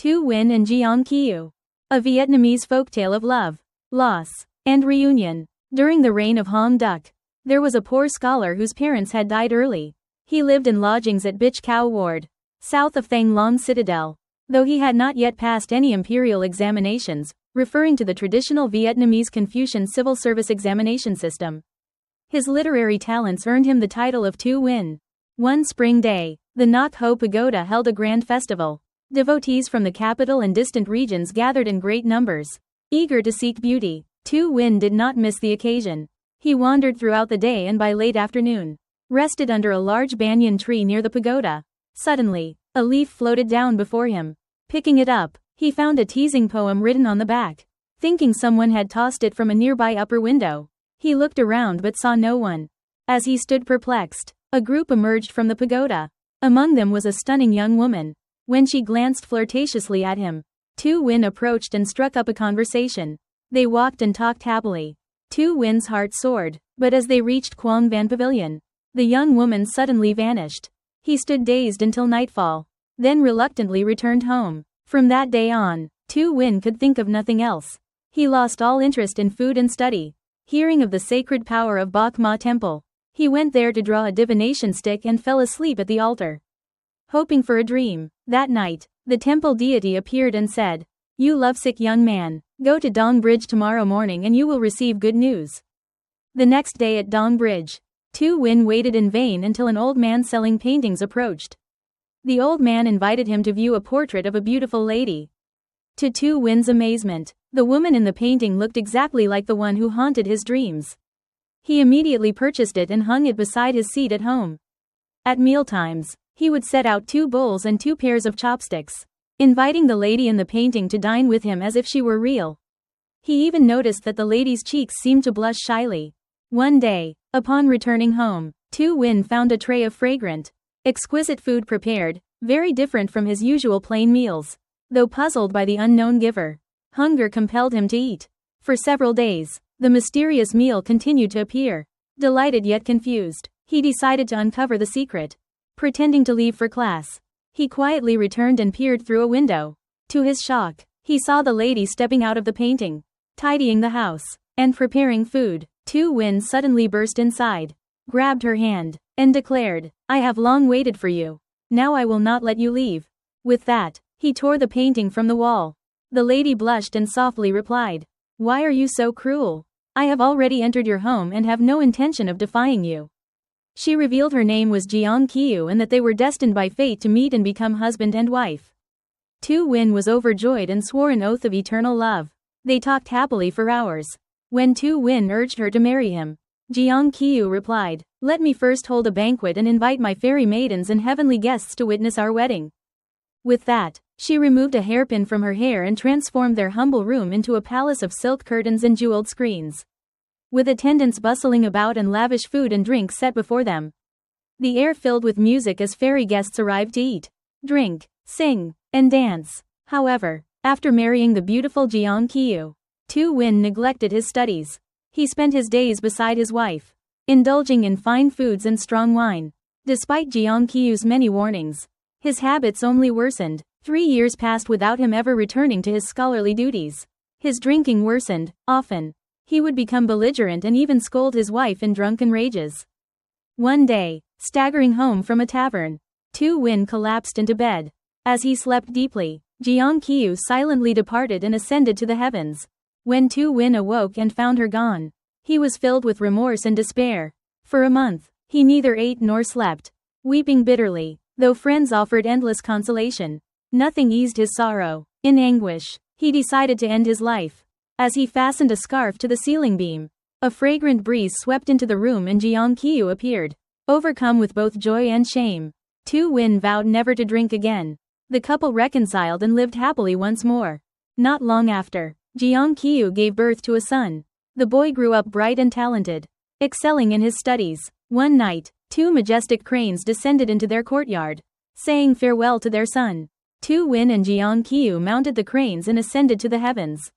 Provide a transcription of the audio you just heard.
Tú Uyên and Giáng Kiều. A Vietnamese folktale of love, loss, and reunion. During the reign of Hong Duc, there was a poor scholar whose parents had died early. He lived in lodgings at Bich Cao Ward, south of Thăng Long Citadel. Though he had not yet passed any imperial examinations, referring to the traditional Vietnamese Confucian civil service examination system, his literary talents earned him the title of Tú Uyên. One spring day, the Ngoc Ho Pagoda held a grand festival. Devotees from the capital and distant regions gathered in great numbers, eager to seek beauty. Tú Uyên did not miss the occasion. He wandered throughout the day and by late afternoon, rested under a large banyan tree near the pagoda. Suddenly, a leaf floated down before him. Picking it up, he found a teasing poem written on the back. Thinking someone had tossed it from a nearby upper window, he looked around but saw no one. As he stood perplexed, a group emerged from the pagoda. Among them was a stunning young woman. When she glanced flirtatiously at him, Tú Uyên approached and struck up a conversation. They walked and talked happily. Tú Uyên heart soared, but as they reached Quang Van Pavilion, the young woman suddenly vanished. He stood dazed until nightfall, then reluctantly returned home. From that day on, Tú Uyên could think of nothing else. He lost all interest in food and study. Hearing of the sacred power of Bach Ma Temple, he went there to draw a divination stick and fell asleep at the altar, hoping for a dream. That night, the temple deity appeared and said, "You lovesick young man, go to Dong Bridge tomorrow morning and you will receive good news." The next day at Dong Bridge, Tú Uyên waited in vain until an old man selling paintings approached. The old man invited him to view a portrait of a beautiful lady. To Tú Uyên amazement, the woman in the painting looked exactly like the one who haunted his dreams. He immediately purchased it and hung it beside his seat at home. At mealtimes, he would set out 2 bowls and 2 pairs of chopsticks, inviting the lady in the painting to dine with him as if she were real. He even noticed that the lady's cheeks seemed to blush shyly. One day, upon returning home, Tú Uyên found a tray of fragrant, exquisite food prepared, very different from his usual plain meals. Though puzzled by the unknown giver, hunger compelled him to eat. For several days, the mysterious meal continued to appear. Delighted yet confused, he decided to uncover the secret. Pretending to leave for class, he quietly returned and peered through a window. To his shock, he saw the lady stepping out of the painting, tidying the house, and preparing food. Tú Uyên suddenly burst inside, grabbed her hand, and declared, "I have long waited for you. Now I will not let you leave." With that, he tore the painting from the wall. The lady blushed and softly replied, "Why are you so cruel? I have already entered your home and have no intention of defying you." She revealed her name was Giáng Kiều and that they were destined by fate to meet and become husband and wife. Tú Uyên was overjoyed and swore an oath of eternal love. They talked happily for hours. When Tú Uyên urged her to marry him, Giáng Kiều replied, "Let me first hold a banquet and invite my fairy maidens and heavenly guests to witness our wedding." With that, she removed a hairpin from her hair and transformed their humble room into a palace of silk curtains and jeweled screens, with attendants bustling about and lavish food and drink set before them. The air filled with music as fairy guests arrived to eat, drink, sing, and dance. However, after marrying the beautiful Giáng Kiều, Tú Uyên neglected his studies. He spent his days beside his wife, indulging in fine foods and strong wine. Despite Giáng Kiều many warnings, his habits only worsened. 3 years passed without him ever returning to his scholarly duties. His drinking worsened, often. He would become belligerent and even scold his wife in drunken rages. One day, staggering home from a tavern, Tú Uyên collapsed into bed. As he slept deeply, Giáng Kiều silently departed and ascended to the heavens. When Tú Uyên awoke and found her gone, he was filled with remorse and despair. For a month, he neither ate nor slept, weeping bitterly. Though friends offered endless consolation, nothing eased his sorrow. In anguish, he decided to end his life. As he fastened a scarf to the ceiling beam, a fragrant breeze swept into the room and Giáng Kiều appeared, overcome with both joy and shame. Tú Uyên vowed never to drink again. The couple reconciled and lived happily once more. Not long after, Giáng Kiều gave birth to a son. The boy grew up bright and talented, excelling in his studies. One night, 2 majestic cranes descended into their courtyard, saying farewell to their son. Tú Uyên and Giáng Kiều mounted the cranes and ascended to the heavens.